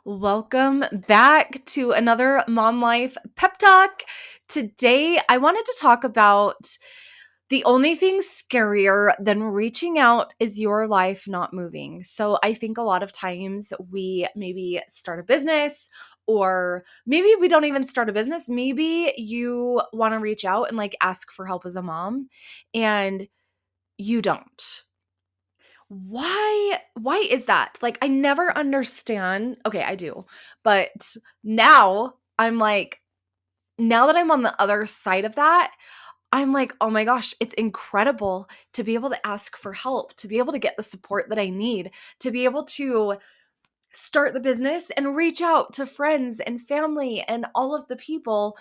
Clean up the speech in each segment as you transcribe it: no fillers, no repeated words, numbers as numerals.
Welcome back to another Mom Life Pep Talk. Today, I wanted to talk about the only thing scarier than reaching out is your life not moving. So, I think a lot of times we maybe start a business, or maybe we don't even start a business. Maybe you want to reach out and ask for help as a mom, and you don't. Why is that? I never understand. Okay, I do. But now now that I'm on the other side of that, I'm like, "Oh my gosh, it's incredible to be able to ask for help, to be able to get the support that I need, to be able to start the business and reach out to friends and family and all of the people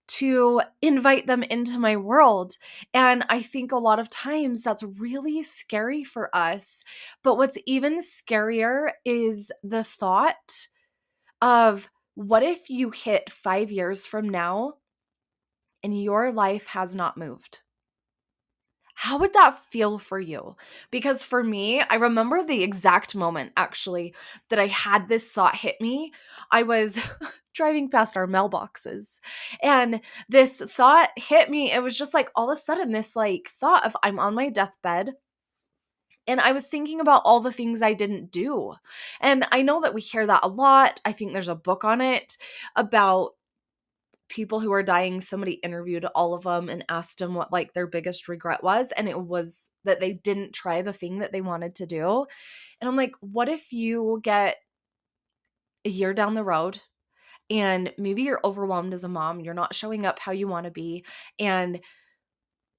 to invite them into my world." And I think a lot of times that's really scary for us. But what's even scarier is the thought of, what if you hit 5 years from now and your life has not moved? How would that feel for you? Because for me, I remember the exact moment actually that I had this thought hit me. I was driving past our mailboxes and this thought hit me. It was just all of a sudden this thought of, I'm on my deathbed and I was thinking about all the things I didn't do. And I know that we hear that a lot. I think there's a book on it about people who are dying. Somebody interviewed all of them and asked them what their biggest regret was, and it was that they didn't try the thing that they wanted to do. And I'm like, what if you get a year down the road and maybe you're overwhelmed as a mom, you're not showing up how you want to be, and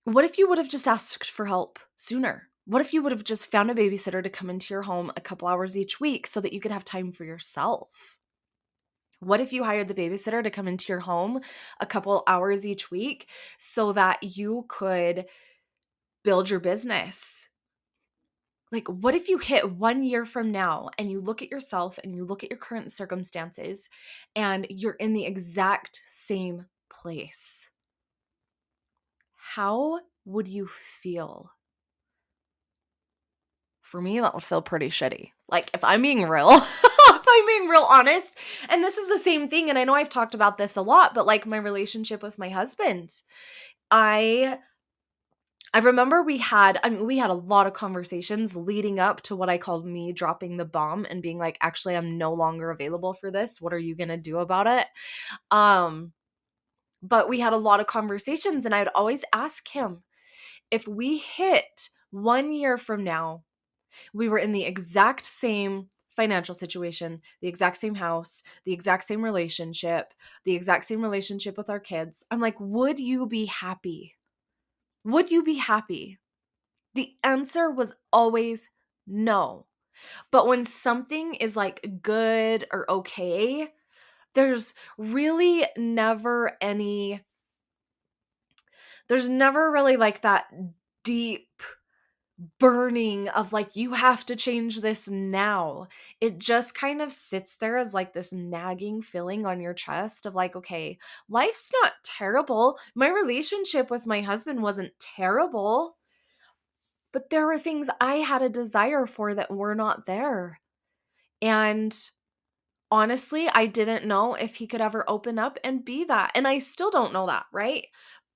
what if you would have just asked for help sooner? What if you would have just found a babysitter to come into your home a couple hours each week so that you could have time for yourself? What if you hired the babysitter to come into your home a couple hours each week so that you could build your business? What if you hit 1 year from now and you look at yourself and you look at your current circumstances and you're in the exact same place? How would you feel? For me, that would feel pretty shitty. If I'm being real, if I'm being real honest, and this is the same thing, and I know I've talked about this a lot, but my relationship with my husband, I I remember we had a lot of conversations leading up to what I called me dropping the bomb and being like, actually, I'm no longer available for this. What are you gonna do about it? Um, but we had a lot of conversations, and I'd always ask him, if we hit 1 year from now, we were in the exact same financial situation, the exact same house, the exact same relationship with our kids. I'm like, would you be happy? Would you be happy? The answer was always no. But when something is good or okay, there's really never any, there's never really that deep burning of you have to change this now. It just kind of sits there as this nagging feeling on your chest of okay, life's not terrible. My relationship with my husband wasn't terrible, but there were things I had a desire for that were not there. And honestly, I didn't know if he could ever open up and be that. And I still don't know that, right?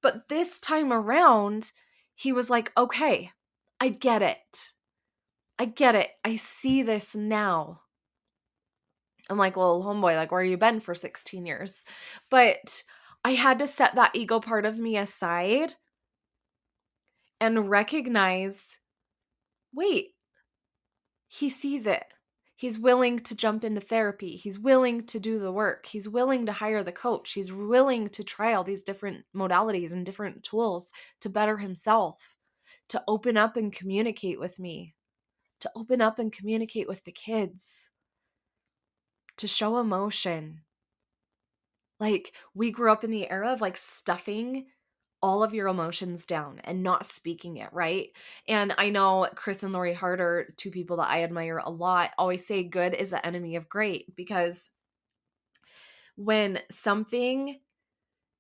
But this time around, he was like, okay, I get it. I get it. I see this now. I'm like, well, homeboy, where you been for 16 years? But I had to set that ego part of me aside and recognize, wait, he sees it. He's willing to jump into therapy. He's willing to do the work. He's willing to hire the coach. He's willing to try all these different modalities and different tools to better himself, to open up and communicate with me, to open up and communicate with the kids, to show emotion. We grew up in the era of stuffing all of your emotions down and not speaking it, right? And I know Chris and Lori Harder, two people that I admire a lot, always say good is the enemy of great, because when something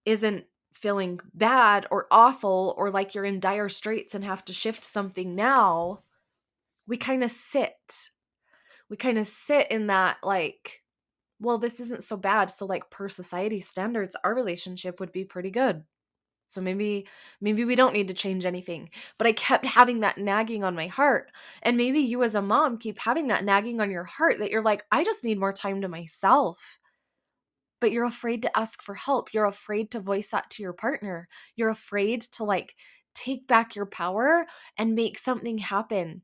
isn't feeling bad or awful, or you're in dire straits and have to shift something now, we kind of sit. We kind of sit in that well, this isn't so bad. So like per society standards, our relationship would be pretty good. So maybe we don't need to change anything. But I kept having that nagging on my heart. And maybe you as a mom keep having that nagging on your heart that you're like, I just need more time to myself. But you're afraid to ask for help. You're afraid to voice that to your partner. You're afraid to like take back your power and make something happen.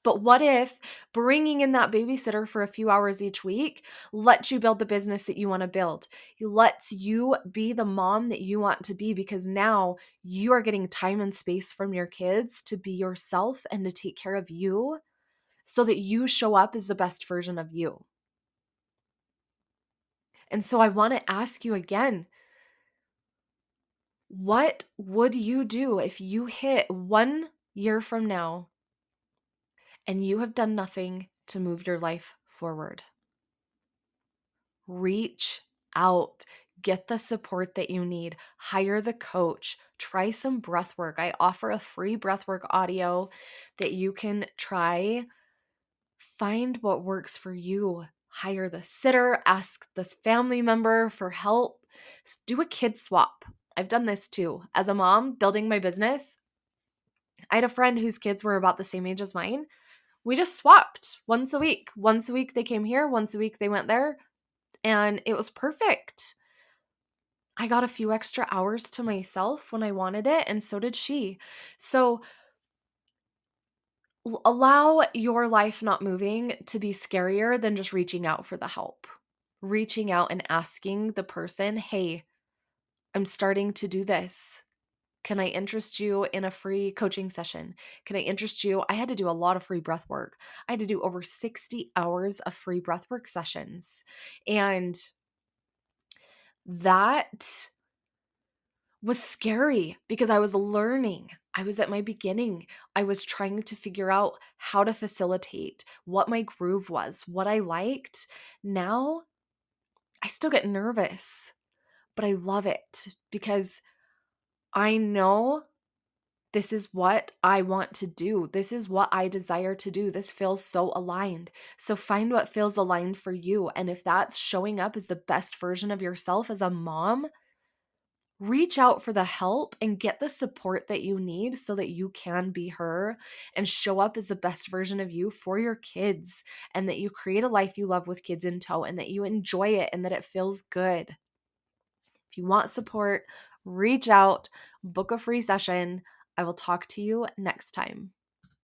But what if bringing in that babysitter for a few hours each week lets you build the business that you want to build? It lets you be the mom that you want to be because now you are getting time and space from your kids to be yourself and to take care of you so that you show up as the best version of you. And so I want to ask you again, what would you do if you hit 1 year from now and you have done nothing to move your life forward? Reach out, get the support that you need, hire the coach, try some breath work. I offer a free breath work audio that you can try. Find what works for you. Hire the sitter, ask this family member for help. Do a kid swap. I've done this too. As a mom building my business, I had a friend whose kids were about the same age as mine. We just swapped once a week. Once a week they came here, once a week they went there, and it was perfect. I got a few extra hours to myself when I wanted it, and so did she. So allow your life not moving to be scarier than just reaching out for the help. Reaching out and asking the person, hey, I'm starting to do this. Can I interest you in a free coaching session? Can I interest you? I had to do a lot of free breath work. I had to do over 60 hours of free breath work sessions. And that was scary because I was learning. I was at my beginning. I was trying to figure out how to facilitate, what my groove was, what I liked. Now I still get nervous, but I love it because I know this is what I want to do. This is what I desire to do. This feels so aligned. So find what feels aligned for you. And if that's showing up as the best version of yourself as a mom, reach out for the help and get the support that you need so that you can be her and show up as the best version of you for your kids, and that you create a life you love with kids in tow and that you enjoy it and that it feels good. If you want support, reach out, book a free session. I will talk to you next time.